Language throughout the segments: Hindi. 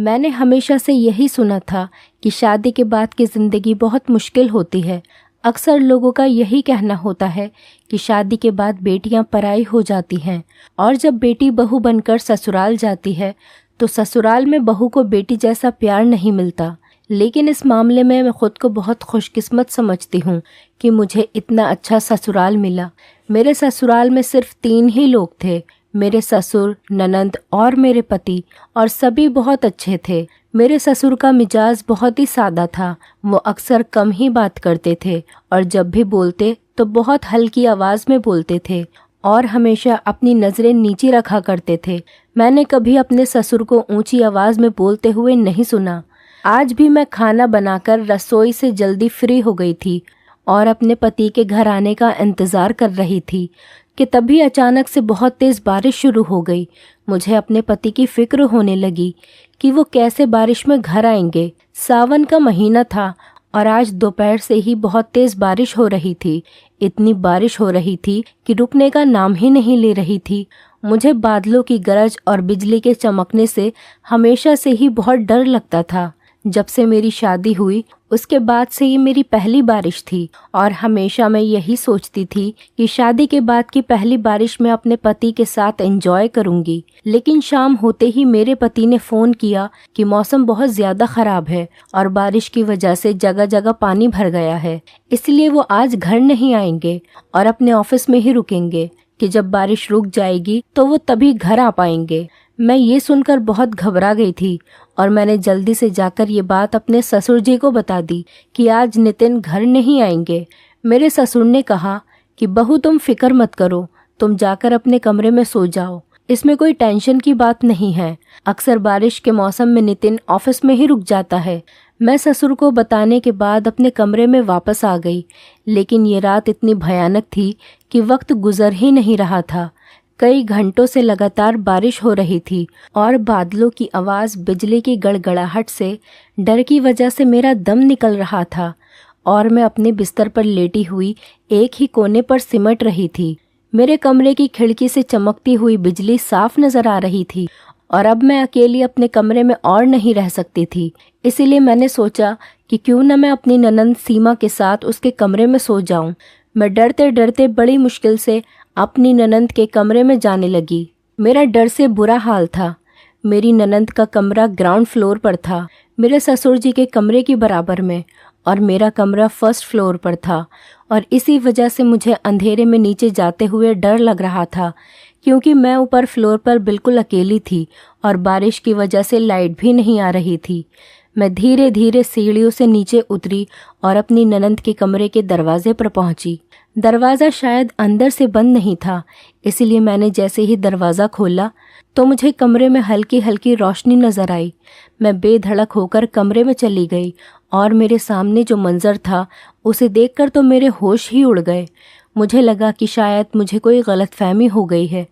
मैंने हमेशा से यही सुना था कि शादी के बाद की ज़िंदगी बहुत मुश्किल होती है। अक्सर लोगों का यही कहना होता है कि शादी के बाद बेटियां पराई हो जाती हैं और जब बेटी बहू बनकर ससुराल जाती है तो ससुराल में बहू को बेटी जैसा प्यार नहीं मिलता। लेकिन इस मामले में मैं खुद को बहुत खुशकिस्मत समझती हूँ कि मुझे इतना अच्छा ससुराल मिला। मेरे ससुराल में सिर्फ 3 ही लोग थे, मेरे ससुर, ननंद और मेरे पति, और सभी बहुत अच्छे थे। मेरे ससुर का मिजाज बहुत ही सादा था। वो अक्सर कम ही बात करते थे और जब भी बोलते तो बहुत हल्की आवाज़ में बोलते थे और हमेशा अपनी नज़रें नीचे रखा करते थे। मैंने कभी अपने ससुर को ऊंची आवाज़ में बोलते हुए नहीं सुना। आज भी मैं खाना बनाकर रसोई से जल्दी फ्री हो गई थी और अपने पति के घर आने का इंतज़ार कर रही थी कि तभी अचानक से बहुत तेज़ बारिश शुरू हो गई। मुझे अपने पति की फिक्र होने लगी कि वो कैसे बारिश में घर आएंगे। सावन का महीना था और आज दोपहर से ही बहुत तेज़ बारिश हो रही थी। इतनी बारिश हो रही थी कि रुकने का नाम ही नहीं ले रही थी। मुझे बादलों की गरज और बिजली के चमकने से हमेशा से ही बहुत डर लगता था। जब से मेरी शादी हुई उसके बाद से ये मेरी पहली बारिश थी और हमेशा मैं यही सोचती थी कि शादी के बाद की पहली बारिश मैं अपने पति के साथ एंजॉय करूंगी। लेकिन शाम होते ही मेरे पति ने फ़ोन किया कि मौसम बहुत ज़्यादा ख़राब है और बारिश की वजह से जगह जगह पानी भर गया है, इसलिए वो आज घर नहीं आएंगे और अपने ऑफिस में ही रुकेंगे कि जब बारिश रुक जाएगी तो वो तभी घर आ पाएंगे। मैं ये सुनकर बहुत घबरा गई थी और मैंने जल्दी से जाकर ये बात अपने ससुर जी को बता दी कि आज नितिन घर नहीं आएंगे। मेरे ससुर ने कहा कि बहू तुम फिक्र मत करो, तुम जाकर अपने कमरे में सो जाओ, इसमें कोई टेंशन की बात नहीं है। अक्सर बारिश के मौसम में नितिन ऑफिस में ही रुक जाता है। मैं ससुर को बताने के बाद अपने कमरे में वापस आ गई, लेकिन ये रात इतनी भयानक थी कि वक्त गुजर ही नहीं रहा था। कई घंटों से लगातार बारिश हो रही थी और बादलों की आवाज़, बिजली की गड़गड़ाहट से डर की वजह से मेरा दम निकल रहा था और मैं अपने बिस्तर पर लेटी हुई एक ही कोने पर सिमट रही थी। मेरे कमरे की खिड़की से चमकती हुई बिजली साफ नजर आ रही थी और अब मैं अकेली अपने कमरे में और नहीं रह सकती थी। इसीलिए मैंने सोचा कि क्यों न मैं अपनी ननंद सीमा के साथ उसके कमरे में सो जाऊं। मैं डरते डरते बड़ी मुश्किल से अपनी ननंद के कमरे में जाने लगी। मेरा डर से बुरा हाल था। मेरी ननंद का कमरा ग्राउंड फ्लोर पर था, मेरे ससुर जी के कमरे की बराबर में, और मेरा कमरा फर्स्ट फ्लोर पर था और इसी वजह से मुझे अंधेरे में नीचे जाते हुए डर लग रहा था क्योंकि मैं ऊपर फ्लोर पर बिल्कुल अकेली थी और बारिश की वजह से लाइट भी नहीं आ रही थी। मैं धीरे धीरे सीढ़ियों से नीचे उतरी और अपनी ननंद के कमरे के दरवाजे पर पहुंची। दरवाज़ा शायद अंदर से बंद नहीं था, इसीलिए मैंने जैसे ही दरवाज़ा खोला तो मुझे कमरे में हल्की हल्की रोशनी नज़र आई। मैं बेधड़क होकर कमरे में चली गई और मेरे सामने जो मंजर था उसे देखकर तो मेरे होश ही उड़ गए। मुझे लगा कि शायद मुझे कोई गलतफहमी हो गई है,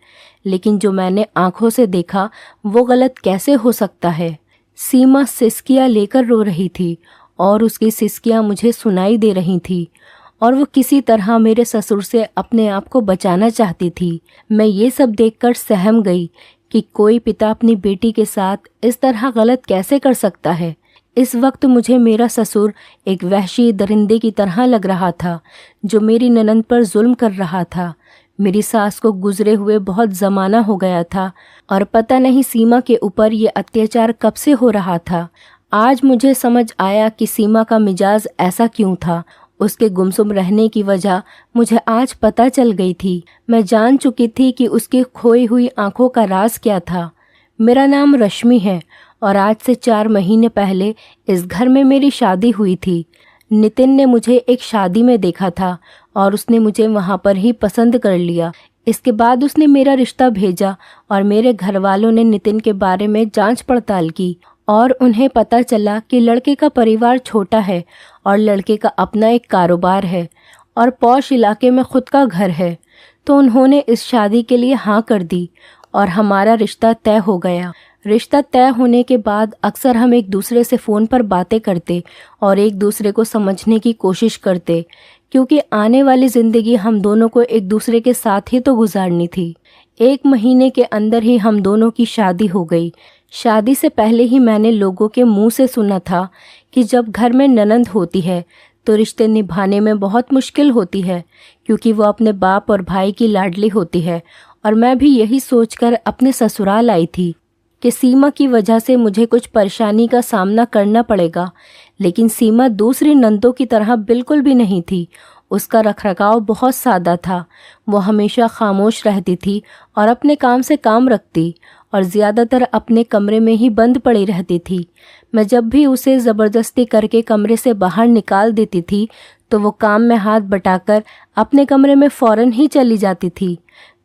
लेकिन जो मैंने आंखों से देखा वो गलत कैसे हो सकता है। सीमा सिसकियाँ लेकर रो रही थी और उसकी सिसकियाँ मुझे सुनाई दे रही थी और वो किसी तरह मेरे ससुर से अपने आप को बचाना चाहती थी। मैं ये सब देखकर सहम गई कि कोई पिता अपनी बेटी के साथ इस तरह गलत कैसे कर सकता है। इस वक्त मुझे मेरा ससुर एक वहशी दरिंदे की तरह लग रहा था जो मेरी ननंद पर जुल्म कर रहा था। मेरी सास को गुजरे हुए बहुत ज़माना हो गया था और पता नहीं सीमा के ऊपर ये अत्याचार कब से हो रहा था। आज मुझे समझ आया कि सीमा का मिजाज ऐसा क्यों था। उसके गुमसुम रहने की वजह मुझे आज पता चल गई थी। मैं जान चुकी थी कि उसकी खोई हुई आंखों का राज क्या था। मेरा नाम रश्मि है और आज से 4 महीने पहले इस घर में मेरी शादी हुई थी। नितिन ने मुझे एक शादी में देखा था और उसने मुझे वहाँ पर ही पसंद कर लिया। इसके बाद उसने मेरा रिश्ता भेजा और मेरे घर वालों ने नितिन के बारे में जांच पड़ताल की और उन्हें पता चला कि लड़के का परिवार छोटा है और लड़के का अपना एक कारोबार है और पॉश इलाके में खुद का घर है। तो उन्होंने इस शादी के लिए हाँ कर दी और हमारा रिश्ता तय हो गया। रिश्ता तय होने के बाद अक्सर हम एक दूसरे से फ़ोन पर बातें करते और एक दूसरे को समझने की कोशिश करते, क्योंकि आने वाली ज़िंदगी हम दोनों को एक दूसरे के साथ ही तो गुजारनी थी। 1 महीने के अंदर ही हम दोनों की शादी हो गई। शादी से पहले ही मैंने लोगों के मुंह से सुना था कि जब घर में ननंद होती है तो रिश्ते निभाने में बहुत मुश्किल होती है, क्योंकि वो अपने बाप और भाई की लाडली होती है। और मैं भी यही सोचकर अपने ससुराल आई थी कि सीमा की वजह से मुझे कुछ परेशानी का सामना करना पड़ेगा। लेकिन सीमा दूसरी नंदों की तरह बिल्कुल भी नहीं थी। उसका रखरखाव बहुत सादा था। वो हमेशा खामोश रहती थी और अपने काम से काम रखती और ज़्यादातर अपने कमरे में ही बंद पड़ी रहती थी। मैं जब भी उसे ज़बरदस्ती करके कमरे से बाहर निकाल देती थी तो वो काम में हाथ बटाकर अपने कमरे में फ़ौरन ही चली जाती थी।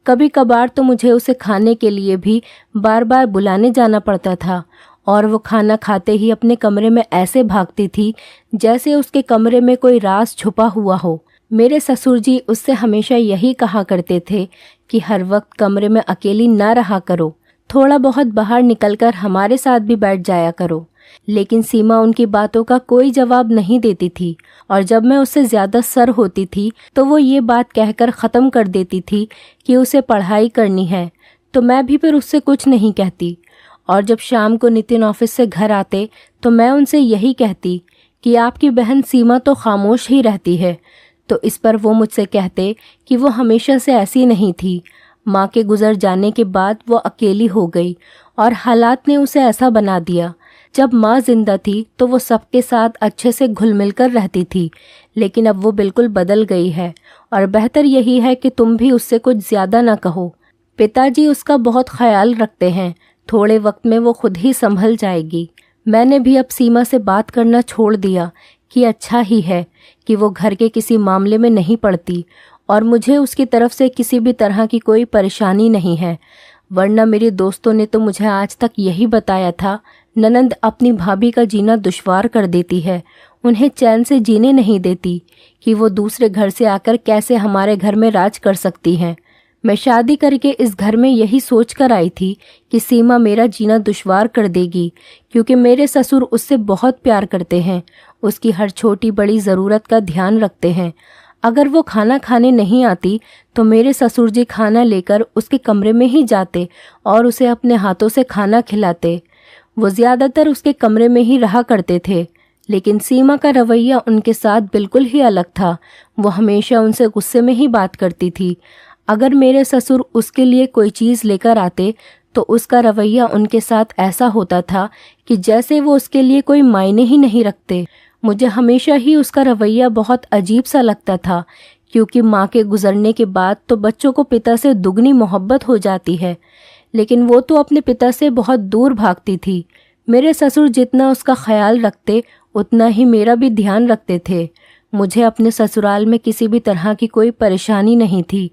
कभी कभार तो मुझे उसे खाने के लिए भी बार बार बुलाने जाना पड़ता था और वो खाना खाते ही अपने कमरे में ऐसे भागती थी जैसे उसके कमरे में कोई राज छुपा हुआ हो। मेरे ससुर जी उससे हमेशा यही कहा करते थे कि हर वक्त कमरे में अकेली ना रहा करो, थोड़ा बहुत बाहर निकलकर हमारे साथ भी बैठ जाया करो। लेकिन सीमा उनकी बातों का कोई जवाब नहीं देती थी और जब मैं उससे ज़्यादा सर होती थी तो वो ये बात कहकर ख़त्म कर देती थी कि उसे पढ़ाई करनी है, तो मैं भी फिर उससे कुछ नहीं कहती। और जब शाम को नितिन ऑफिस से घर आते तो मैं उनसे यही कहती कि आपकी बहन सीमा तो खामोश ही रहती है। तो इस पर वो मुझसे कहते कि वो हमेशा से ऐसी नहीं थी, माँ के गुजर जाने के बाद वो अकेली हो गई और हालात ने उसे ऐसा बना दिया। जब माँ जिंदा थी तो वो सबके साथ अच्छे से घुल मिल कर रहती थी, लेकिन अब वो बिल्कुल बदल गई है और बेहतर यही है कि तुम भी उससे कुछ ज़्यादा ना कहो। पिताजी उसका बहुत ख्याल रखते हैं, थोड़े वक्त में वो खुद ही संभल जाएगी। मैंने भी अब सीमा से बात करना छोड़ दिया कि अच्छा ही है कि वो घर के किसी मामले में नहीं पड़ती और मुझे उसकी तरफ से किसी भी तरह की कोई परेशानी नहीं है। वरना मेरे दोस्तों ने तो मुझे आज तक यही बताया था, ननंद अपनी भाभी का जीना दुश्वार कर देती है, उन्हें चैन से जीने नहीं देती कि वो दूसरे घर से आकर कैसे हमारे घर में राज कर सकती हैं। मैं शादी करके इस घर में यही सोच कर आई थी कि सीमा मेरा जीना दुश्वार कर देगी, क्योंकि मेरे ससुर उससे बहुत प्यार करते हैं, उसकी हर छोटी बड़ी ज़रूरत का ध्यान रखते हैं। अगर वो खाना खाने नहीं आती तो मेरे ससुर जी खाना लेकर उसके कमरे में ही जाते और उसे अपने हाथों से खाना खिलाते। वो ज़्यादातर उसके कमरे में ही रहा करते थे, लेकिन सीमा का रवैया उनके साथ बिल्कुल ही अलग था। वो हमेशा उनसे गुस्से में ही बात करती थी। अगर मेरे ससुर उसके लिए कोई चीज़ लेकर आते तो उसका रवैया उनके साथ ऐसा होता था कि जैसे वो उसके लिए कोई मायने ही नहीं रखते। मुझे हमेशा ही उसका रवैया बहुत अजीब सा लगता था, क्योंकि माँ के गुजरने के बाद तो बच्चों को पिता से दुगनी मोहब्बत हो जाती है, लेकिन वो तो अपने पिता से बहुत दूर भागती थी। मेरे ससुर जितना उसका ख्याल रखते उतना ही मेरा भी ध्यान रखते थे। मुझे अपने ससुराल में किसी भी तरह की कोई परेशानी नहीं थी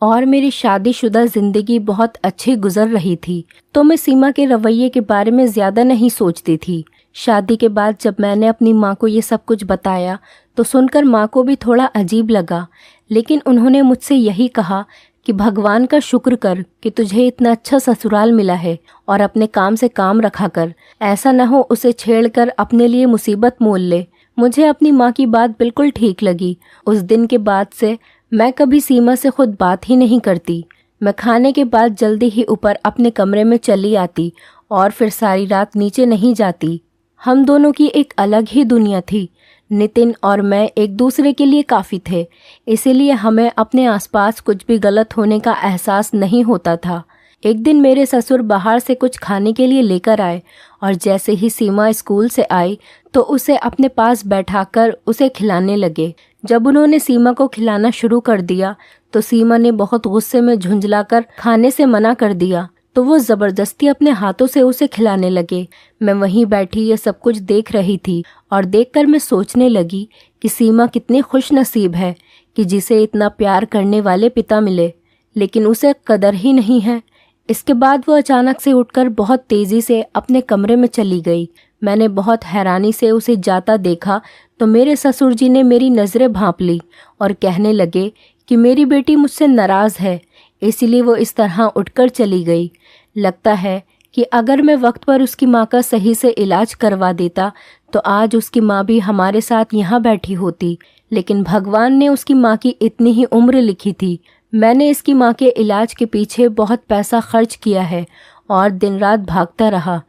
और मेरी शादीशुदा ज़िंदगी बहुत अच्छी गुजर रही थी, तो मैं सीमा के रवैये के बारे में ज़्यादा नहीं सोचती थी। शादी के बाद जब मैंने अपनी माँ को ये सब कुछ बताया तो सुनकर माँ को भी थोड़ा अजीब लगा, लेकिन उन्होंने मुझसे यही कहा कि भगवान का शुक्र कर कि तुझे इतना अच्छा ससुराल मिला है और अपने काम से काम रखा कर, ऐसा न हो उसे छेड़कर अपने लिए मुसीबत मोल ले। मुझे अपनी माँ की बात बिल्कुल ठीक लगी। उस दिन के बाद से मैं कभी सीमा से खुद बात ही नहीं करती। मैं खाने के बाद जल्दी ही ऊपर अपने कमरे में चली आती और फिर सारी रात नीचे नहीं जाती। हम दोनों की एक अलग ही दुनिया थी। नितिन और मैं एक दूसरे के लिए काफ़ी थे, इसीलिए हमें अपने आसपास कुछ भी गलत होने का एहसास नहीं होता था। एक दिन मेरे ससुर बाहर से कुछ खाने के लिए लेकर आए और जैसे ही सीमा स्कूल से आई तो उसे अपने पास बैठाकर उसे खिलाने लगे। जब उन्होंने सीमा को खिलाना शुरू कर दिया तो सीमा ने बहुत गुस्से में झुंझलाकर खाने से मना कर दिया, तो वो ज़बरदस्ती अपने हाथों से उसे खिलाने लगे। मैं वहीं बैठी ये सब कुछ देख रही थी और देखकर मैं सोचने लगी कि सीमा कितनी खुश नसीब है कि जिसे इतना प्यार करने वाले पिता मिले, लेकिन उसे कदर ही नहीं है। इसके बाद वो अचानक से उठकर बहुत तेज़ी से अपने कमरे में चली गई। मैंने बहुत हैरानी से उसे जाता देखा तो मेरे ससुर जी ने मेरी नज़रें भांप ली और कहने लगे कि मेरी बेटी मुझसे नाराज़ है, इसीलिए वो इस तरह उठकर चली गई। लगता है कि अगर मैं वक्त पर उसकी माँ का सही से इलाज करवा देता तो आज उसकी माँ भी हमारे साथ यहाँ बैठी होती, लेकिन भगवान ने उसकी माँ की इतनी ही उम्र लिखी थी। मैंने इसकी माँ के इलाज के पीछे बहुत पैसा खर्च किया है और दिन रात भागता रहा,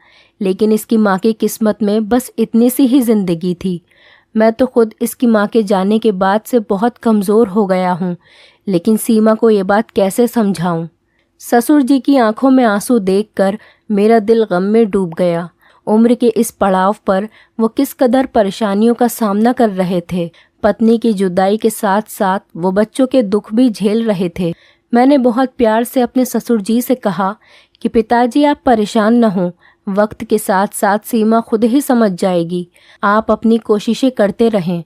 लेकिन इसकी माँ की किस्मत में बस इतनी सी ही जिंदगी थी। मैं तो खुद इसकी माँ के जाने के बाद से बहुत कमज़ोर हो गया हूँ, लेकिन सीमा को ये बात कैसे समझाऊँ। ससुर जी की आंखों में आंसू देखकर मेरा दिल गम में डूब गया। उम्र के इस पड़ाव पर वो किस कदर परेशानियों का सामना कर रहे थे। पत्नी की जुदाई के साथ साथ वो बच्चों के दुख भी झेल रहे थे। मैंने बहुत प्यार से अपने ससुर जी से कहा कि पिताजी आप परेशान न हों, वक्त के साथ साथ सीमा खुद ही समझ जाएगी, आप अपनी कोशिशें करते रहें।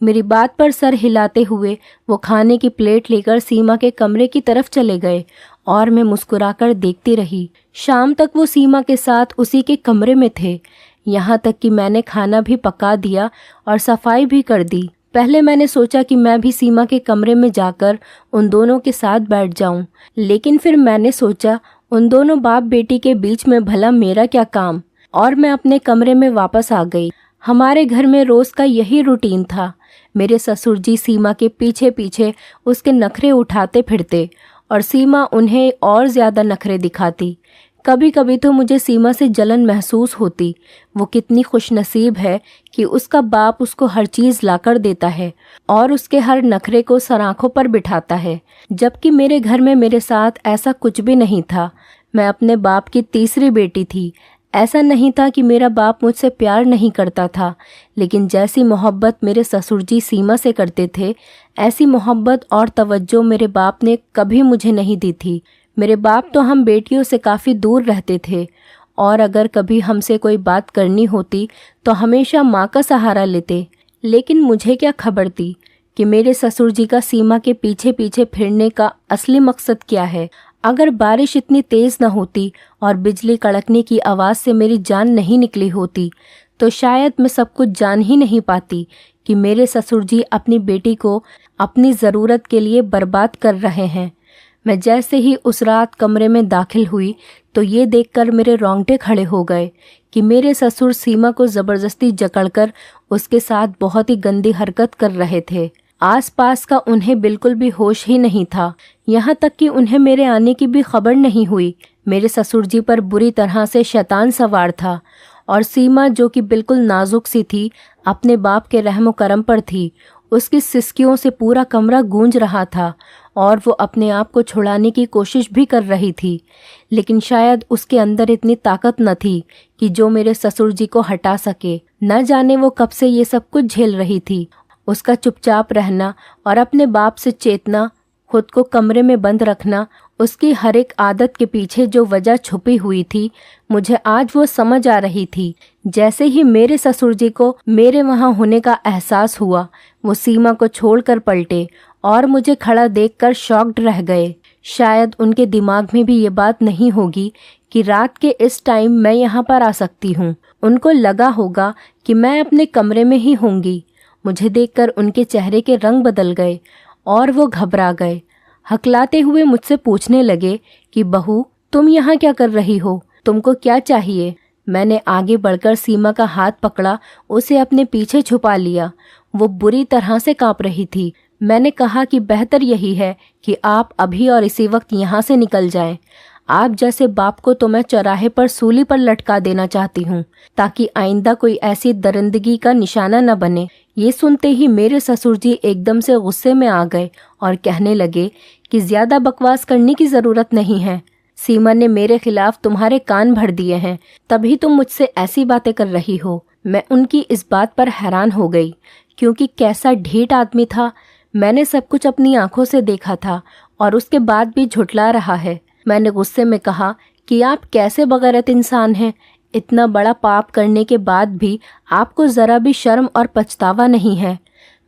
मेरी बात पर सर हिलाते हुए वो खाने की प्लेट लेकर सीमा के कमरे की तरफ चले गए और मैं मुस्कुराकर देखती रही। शाम तक वो सीमा के साथ उसी के कमरे में थे, यहाँ तक कि मैंने खाना भी पका दिया और सफाई भी कर दी। पहले मैंने सोचा कि मैं भी सीमा के कमरे में जाकर उन दोनों के साथ बैठ जाऊं, लेकिन फिर मैंने सोचा उन दोनों बाप बेटी के बीच में भला मेरा क्या काम, और मैं अपने कमरे में वापस आ गई। हमारे घर में रोज़ का यही रूटीन था। मेरे ससुर जी सीमा के पीछे पीछे उसके नखरे उठाते फिरते और सीमा उन्हें और ज़्यादा नखरे दिखाती। कभी कभी तो मुझे सीमा से जलन महसूस होती। वो कितनी खुशनसीब है कि उसका बाप उसको हर चीज़ लाकर देता है और उसके हर नखरे को सराखों पर बिठाता है, जबकि मेरे घर में मेरे साथ ऐसा कुछ भी नहीं था। मैं अपने बाप की तीसरी बेटी थी। ऐसा नहीं था कि मेरा बाप मुझसे प्यार नहीं करता था, लेकिन जैसी मोहब्बत मेरे ससुर जी सीमा से करते थे, ऐसी मोहब्बत और तवज्जो मेरे बाप ने कभी मुझे नहीं दी थी। मेरे बाप तो हम बेटियों से काफ़ी दूर रहते थे और अगर कभी हमसे कोई बात करनी होती तो हमेशा माँ का सहारा लेते। लेकिन मुझे क्या खबर थी कि मेरे ससुर जी का सीमा के पीछे पीछे फिरने का असली मकसद क्या है। अगर बारिश इतनी तेज़ न होती और बिजली कड़कने की आवाज़ से मेरी जान नहीं निकली होती तो शायद मैं सब कुछ जान ही नहीं पाती कि मेरे ससुर जी अपनी बेटी को अपनी ज़रूरत के लिए बर्बाद कर रहे हैं। मैं जैसे ही उस रात कमरे में दाखिल हुई तो ये देखकर मेरे रोंगटे खड़े हो गए कि मेरे ससुर सीमा को ज़बरदस्ती जकड़कर उसके साथ बहुत ही गंदी हरकत कर रहे थे। आसपास का उन्हें बिल्कुल भी होश ही नहीं था, यहाँ तक कि उन्हें मेरे आने की भी खबर नहीं हुई। मेरे ससुर जी पर बुरी तरह से शैतान सवार था और सीमा, जो कि बिल्कुल नाजुक सी थी, अपने बाप के रहमो करम पर थी। उसकी सिसकियों से पूरा कमरा गूंज रहा था और वो अपने आप को छुड़ाने की कोशिश भी कर रही थी, लेकिन शायद उसके अंदर इतनी ताकत न थी कि जो मेरे ससुर जी को हटा सके। न जाने वो कब से ये सब कुछ झेल रही थी। उसका चुपचाप रहना और अपने बाप से चेतना, खुद को कमरे में बंद रखना, उसकी हर एक आदत के पीछे जो वजह छुपी हुई थी, मुझे आज वो समझ आ रही थी। जैसे ही मेरे ससुर जी को मेरे वहाँ होने का एहसास हुआ, वो सीमा को छोड़कर पलटे और मुझे खड़ा देखकर शॉक्ड रह गए। शायद उनके दिमाग में भी ये बात नहीं होगी कि रात के इस टाइम मैं यहाँ पर आ सकती हूँ। उनको लगा होगा कि मैं अपने कमरे में ही होंगी। मुझे देखकर उनके चेहरे के रंग बदल गए और वो घबरा गए। हकलाते हुए मुझसे पूछने लगे कि बहू, तुम यहाँ क्या कर रही हो? तुमको क्या चाहिए? मैंने आगे बढ़कर सीमा का हाथ पकड़ा, उसे अपने पीछे छुपा लिया। वो बुरी तरह से कांप रही थी। मैंने कहा कि बेहतर यही है कि आप अभी और इसी वक्त यहाँ से निकल जाएं। आप जैसे बाप को तो मैं चौराहे पर सूली पर लटका देना चाहती हूँ, ताकि आइंदा कोई ऐसी दरिंदगी का निशाना न बने। ये सुनते ही मेरे ससुर जी एकदम से गुस्से में आ गए और कहने लगे कि ज़्यादा बकवास करने की ज़रूरत नहीं है। सीमा ने मेरे खिलाफ तुम्हारे कान भर दिए हैं, तभी तुम मुझसे ऐसी बातें कर रही हो। मैं उनकी इस बात पर हैरान हो गई, क्योंकि कैसा ढीठ आदमी था। मैंने सब कुछ अपनी आंखों से देखा था और उसके बाद भी झुठला रहा है। मैंने गुस्से में कहा कि आप कैसे बगैरत इंसान हैं। इतना बड़ा पाप करने के बाद भी आपको ज़रा भी शर्म और पछतावा नहीं है।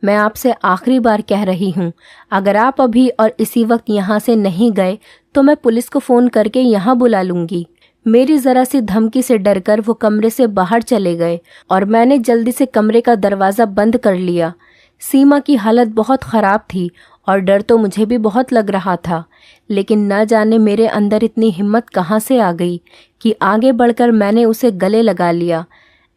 मैं आपसे आखिरी बार कह रही हूँ, अगर आप अभी और इसी वक्त यहाँ से नहीं गए तो मैं पुलिस को फ़ोन करके यहाँ बुला लूँगी। मेरी ज़रा सी धमकी से डरकर वो कमरे से बाहर चले गए और मैंने जल्दी से कमरे का दरवाज़ा बंद कर लिया। सीमा की हालत बहुत ख़राब थी और डर तो मुझे भी बहुत लग रहा था, लेकिन न जाने मेरे अंदर इतनी हिम्मत कहाँ से आ गई कि आगे बढ़कर मैंने उसे गले लगा लिया।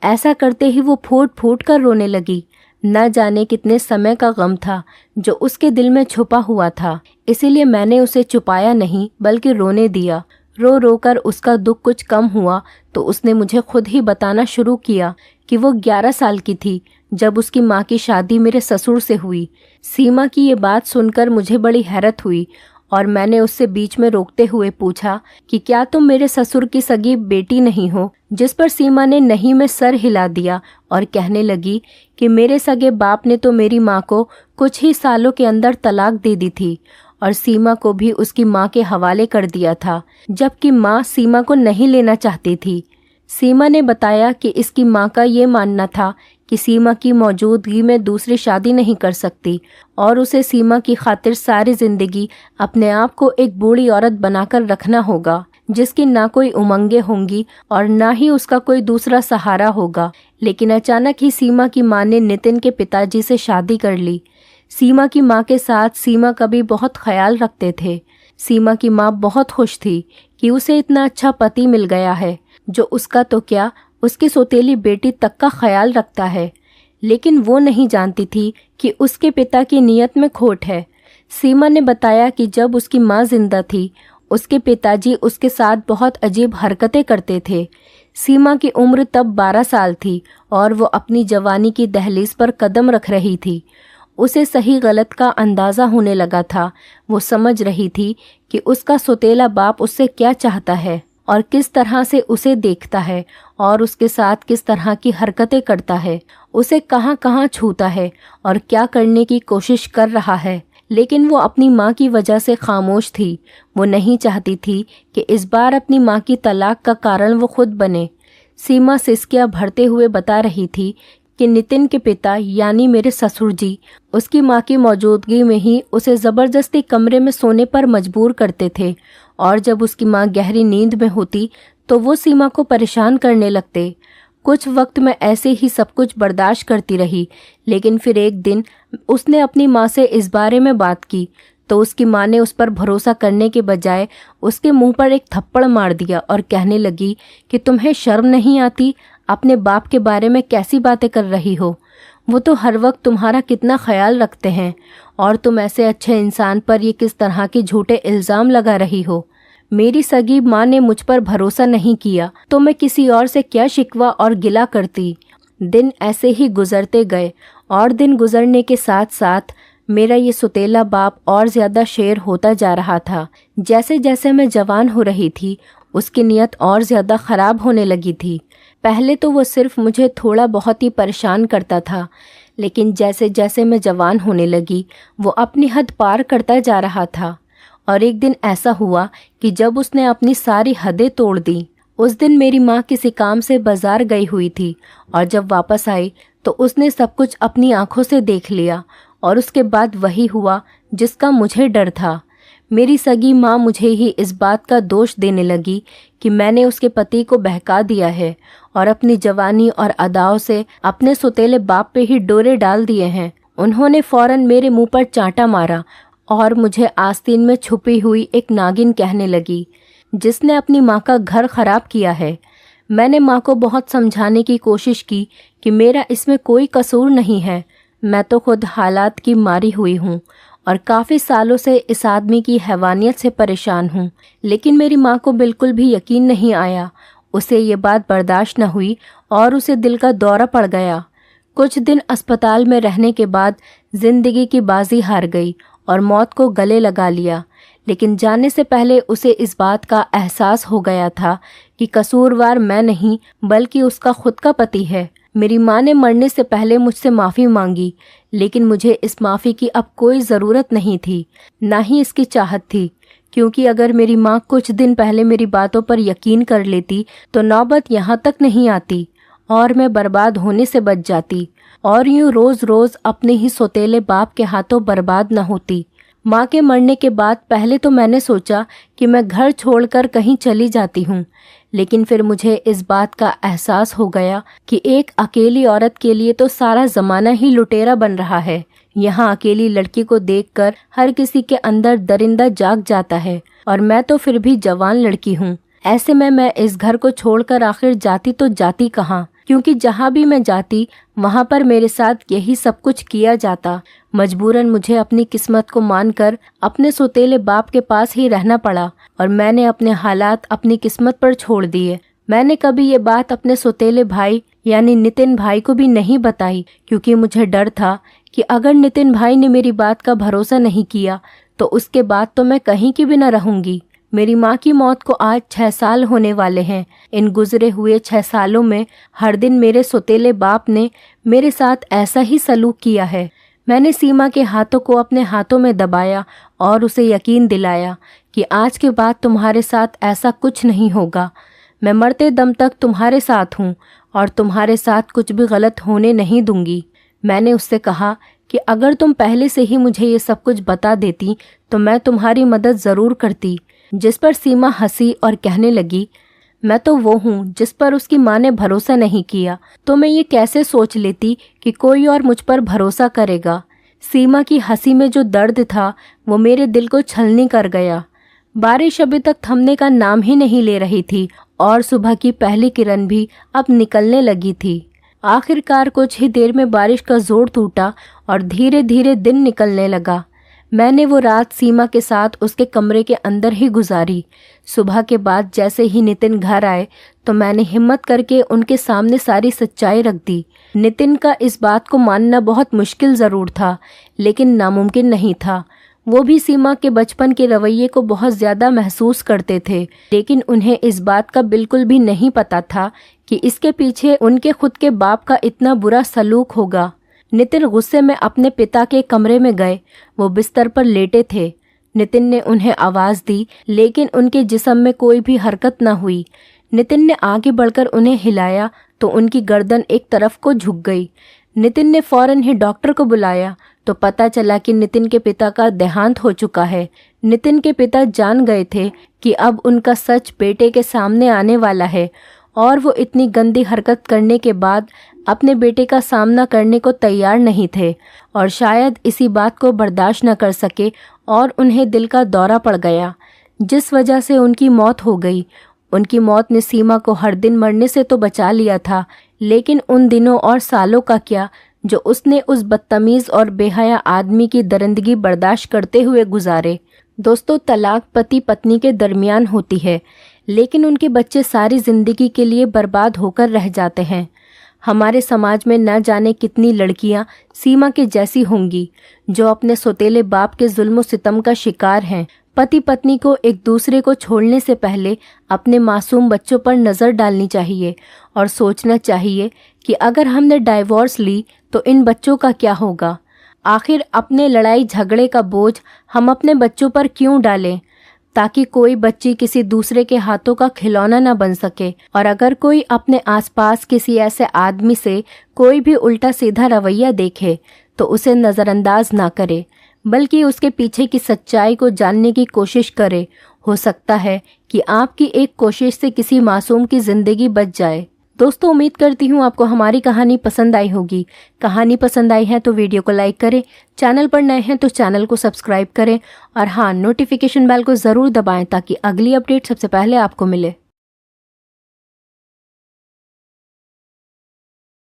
ऐसा करते ही वो फूट फूट कर रोने लगी। न जाने कितने समय का गम था जो उसके दिल में छुपा हुआ था, इसीलिए मैंने उसे छुपाया नहीं बल्कि रोने दिया। रो रो कर उसका दुख कुछ कम हुआ तो उसने मुझे खुद ही बताना शुरू किया कि वो 11 साल की थी जब उसकी माँ की शादी मेरे ससुर से हुई। सीमा की ये बात सुनकर मुझे बड़ी हैरत हुई और मैंने उससे बीच में रोकते हुए पूछा कि क्या तुम मेरे ससुर की सगी बेटी नहीं हो, जिस पर सीमा ने नहीं में सर हिला दिया और कहने लगी कि मेरे सगे बाप ने तो मेरी माँ को कुछ ही सालों के अंदर तलाक दे दी थी और सीमा को भी उसकी माँ के हवाले कर दिया था, जबकि माँ सीमा को नहीं लेना चाहती थी। सीमा ने बताया कि इसकी माँ का ये मानना था कि सीमा की मौजूदगी में दूसरी शादी नहीं कर सकती और उसे सीमा की खातिर सारी जिंदगी अपने आप को एक बूढ़ी औरत बनाकर रखना होगा, जिसकी ना कोई उमंगें होंगी और ना ही उसका कोई दूसरा सहारा होगा। लेकिन अचानक ही सीमा की माँ ने नितिन के पिताजी से शादी कर ली। सीमा की माँ के साथ सीमा का भी बहुत ख्याल रखते थे। सीमा की माँ बहुत खुश थी कि उसे इतना अच्छा पति मिल गया है जो उसका तो क्या, उसकी सौतेली बेटी तक का ख्याल रखता है। लेकिन वो नहीं जानती थी कि उसके पिता की नीयत में खोट है। सीमा ने बताया कि जब उसकी माँ जिंदा थी उसके पिताजी उसके साथ बहुत अजीब हरकतें करते थे। सीमा की उम्र तब 12 साल थी और वो अपनी जवानी की दहलीज पर कदम रख रही थी। उसे सही गलत का अंदाज़ा होने लगा था। वो समझ रही थी कि उसका सौतेला बाप उससे क्या चाहता है और किस तरह से उसे देखता है और उसके साथ किस तरह की हरकतें करता है, उसे कहाँ कहाँ छूता है और क्या करने की कोशिश कर रहा है। लेकिन वो अपनी माँ की वजह से खामोश थी। वो नहीं चाहती थी कि इस बार अपनी माँ की तलाक का कारण वो खुद बने। सीमा सिसकियाँ भरते हुए बता रही थी कि नितिन के पिता यानी मेरे ससुर जी उसकी माँ की मौजूदगी में ही उसे ज़बरदस्ती कमरे में सोने पर मजबूर करते थे और जब उसकी माँ गहरी नींद में होती तो वो सीमा को परेशान करने लगते। कुछ वक्त मैं ऐसे ही सब कुछ बर्दाश्त करती रही, लेकिन फिर एक दिन उसने अपनी माँ से इस बारे में बात की तो उसकी माँ ने उस पर भरोसा करने के बजाय उसके मुंह पर एक थप्पड़ मार दिया और कहने लगी कि तुम्हें शर्म नहीं आती, अपने बाप के बारे में कैसी बातें कर रही हो। वो तो हर वक्त तुम्हारा कितना ख्याल रखते हैं और तुम ऐसे अच्छे इंसान पर ये किस तरह के झूठे इल्ज़ाम लगा रही हो। मेरी सगी माँ ने मुझ पर भरोसा नहीं किया तो मैं किसी और से क्या शिकवा और गिला करती। दिन ऐसे ही गुजरते गए और दिन गुजरने के साथ साथ मेरा ये सुतेला बाप और ज़्यादा शेर होता जा रहा था। जैसे जैसे मैं जवान हो रही थी उसकी नीयत और ज़्यादा ख़राब होने लगी थी। पहले तो वो सिर्फ मुझे थोड़ा बहुत ही परेशान करता था, लेकिन जैसे जैसे मैं जवान होने लगी वो अपनी हद पार करता जा रहा था। और एक दिन ऐसा हुआ कि जब उसने अपनी सारी हदें तोड़ दी। उस दिन मेरी माँ किसी काम से बाजार गई हुई थी और जब वापस आई तो उसने सब कुछ अपनी आंखों से देख लिया और उसके बाद वही हुआ जिसका मुझे डर था। मेरी सगी माँ मुझे ही इस बात का दोष देने लगी कि मैंने उसके पति को बहका दिया है और अपनी जवानी और अदाओं से अपने सौतेले बाप पे ही डोरे डाल दिए हैं। उन्होंने फौरन मेरे मुंह पर चांटा मारा और मुझे आस्तीन में छुपी हुई एक नागिन कहने लगी जिसने अपनी माँ का घर खराब किया है। मैंने माँ को बहुत समझाने की कोशिश की कि मेरा इसमें कोई कसूर नहीं है, मैं तो खुद हालात की मारी हुई हूँ और काफ़ी सालों से इस आदमी की हैवानियत से परेशान हूँ। लेकिन मेरी माँ को बिल्कुल भी यकीन नहीं आया। उसे ये बात बर्दाश्त न हुई और उसे दिल का दौरा पड़ गया। कुछ दिन अस्पताल में रहने के बाद जिंदगी की बाजी हार गई और मौत को गले लगा लिया। लेकिन जाने से पहले उसे इस बात का एहसास हो गया था कि कसूरवार मैं नहीं बल्कि उसका खुद का पति है। मेरी माँ ने मरने से पहले मुझसे माफ़ी मांगी, लेकिन मुझे इस माफ़ी की अब कोई ज़रूरत नहीं थी, ना ही इसकी चाहत थी, क्योंकि अगर मेरी माँ कुछ दिन पहले मेरी बातों पर यकीन कर लेती तो नौबत यहाँ तक नहीं आती और मैं बर्बाद होने से बच जाती और यूँ रोज़ रोज़ अपने ही सौतेले बाप के हाथों बर्बाद न होती। माँ के मरने के बाद पहले तो मैंने सोचा कि मैं घर छोड़कर कहीं चली जाती हूँ, लेकिन फिर मुझे इस बात का एहसास हो गया कि एक अकेली औरत के लिए तो सारा ज़माना ही लुटेरा बन रहा है। यहाँ अकेली लड़की को देखकर हर किसी के अंदर दरिंदा जाग जाता है और मैं तो फिर भी जवान लड़की हूँ। ऐसे में मैं इस घर को छोड़कर आखिर जाती तो जाती कहाँ। क्योंकि जहाँ भी मैं जाती वहाँ पर मेरे साथ यही सब कुछ किया जाता। मजबूरन मुझे अपनी किस्मत को मानकर अपने सौतेले बाप के पास ही रहना पड़ा और मैंने अपने हालात अपनी किस्मत पर छोड़ दिए। मैंने कभी ये बात अपने सौतेले भाई यानी नितिन भाई को भी नहीं बताई, क्योंकि मुझे डर था कि अगर नितिन भाई ने मेरी बात का भरोसा नहीं किया तो उसके बाद तो मैं कहीं की भी न रहूंगी। मेरी माँ की मौत को आज 6 साल होने वाले हैं। इन गुजरे हुए 6 सालों में हर दिन मेरे सौतेले बाप ने मेरे साथ ऐसा ही सलूक किया है। मैंने सीमा के हाथों को अपने हाथों में दबाया और उसे यकीन दिलाया कि आज के बाद तुम्हारे साथ ऐसा कुछ नहीं होगा। मैं मरते दम तक तुम्हारे साथ हूँ और तुम्हारे साथ कुछ भी गलत होने नहीं दूंगी। मैंने उससे कहा कि अगर तुम पहले से ही मुझे ये सब कुछ बता देती तो मैं तुम्हारी मदद ज़रूर करती। जिस पर सीमा हंसी और कहने लगी, मैं तो वो हूँ जिस पर उसकी माँ ने भरोसा नहीं किया, तो मैं ये कैसे सोच लेती कि कोई और मुझ पर भरोसा करेगा। सीमा की हंसी में जो दर्द था वो मेरे दिल को छलनी कर गया। बारिश अभी तक थमने का नाम ही नहीं ले रही थी और सुबह की पहली किरण भी अब निकलने लगी थी। आखिरकार कुछ ही देर में बारिश का जोर टूटा और धीरे धीरे दिन निकलने लगा। मैंने वो रात सीमा के साथ उसके कमरे के अंदर ही गुजारी। सुबह के बाद जैसे ही नितिन घर आए तो मैंने हिम्मत करके उनके सामने सारी सच्चाई रख दी। नितिन का इस बात को मानना बहुत मुश्किल ज़रूर था, लेकिन नामुमकिन नहीं था। वो भी सीमा के बचपन के रवैये को बहुत ज़्यादा महसूस करते थे, लेकिन उन्हें इस बात का बिल्कुल भी नहीं पता था कि इसके पीछे उनके खुद के बाप का इतना बुरा सलूक होगा। नितिन गुस्से में अपने पिता के कमरे में गए। वो बिस्तर पर लेटे थे। नितिन ने उन्हें आवाज़ दी, लेकिन उनके जिस्म में कोई भी हरकत न हुई। नितिन ने आगे बढ़कर उन्हें हिलाया तो उनकी गर्दन एक तरफ को झुक गई। नितिन ने फौरन ही डॉक्टर को बुलाया तो पता चला कि नितिन के पिता का देहांत हो चुका है। नितिन के पिता जान गए थे कि अब उनका सच बेटे के सामने आने वाला है और वो इतनी गंदी हरकत करने के बाद अपने बेटे का सामना करने को तैयार नहीं थे और शायद इसी बात को बर्दाश्त न कर सके और उन्हें दिल का दौरा पड़ गया, जिस वजह से उनकी मौत हो गई। उनकी मौत ने सीमा को हर दिन मरने से तो बचा लिया था, लेकिन उन दिनों और सालों का क्या जो उसने उस बदतमीज़ और बेहया आदमी की दरिंदगी बर्दाश्त करते हुए गुजारे। दोस्तों, तलाक पति पत्नी के दरमियान होती है, लेकिन उनके बच्चे सारी ज़िंदगी के लिए बर्बाद होकर रह जाते हैं। हमारे समाज में न जाने कितनी लड़कियां सीमा के जैसी होंगी जो अपने सौतेले बाप के जुल्म सितम का शिकार हैं। पति पत्नी को एक दूसरे को छोड़ने से पहले अपने मासूम बच्चों पर नज़र डालनी चाहिए और सोचना चाहिए कि अगर हमने डाइवोर्स ली तो इन बच्चों का क्या होगा। आखिर अपने लड़ाई झगड़े का बोझ हम अपने बच्चों पर क्यों डालें, ताकि कोई बच्ची किसी दूसरे के हाथों का खिलौना न बन सके। और अगर कोई अपने आसपास किसी ऐसे आदमी से कोई भी उल्टा सीधा रवैया देखे तो उसे नज़रअंदाज ना करे, बल्कि उसके पीछे की सच्चाई को जानने की कोशिश करे। हो सकता है कि आपकी एक कोशिश से किसी मासूम की ज़िंदगी बच जाए। दोस्तों, उम्मीद करती हूँ आपको हमारी कहानी पसंद आई होगी। कहानी पसंद आई है तो वीडियो को लाइक करें, चैनल पर नए हैं तो चैनल को सब्सक्राइब करें और हाँ, नोटिफिकेशन बेल को ज़रूर दबाएं ताकि अगली अपडेट सबसे पहले आपको मिले।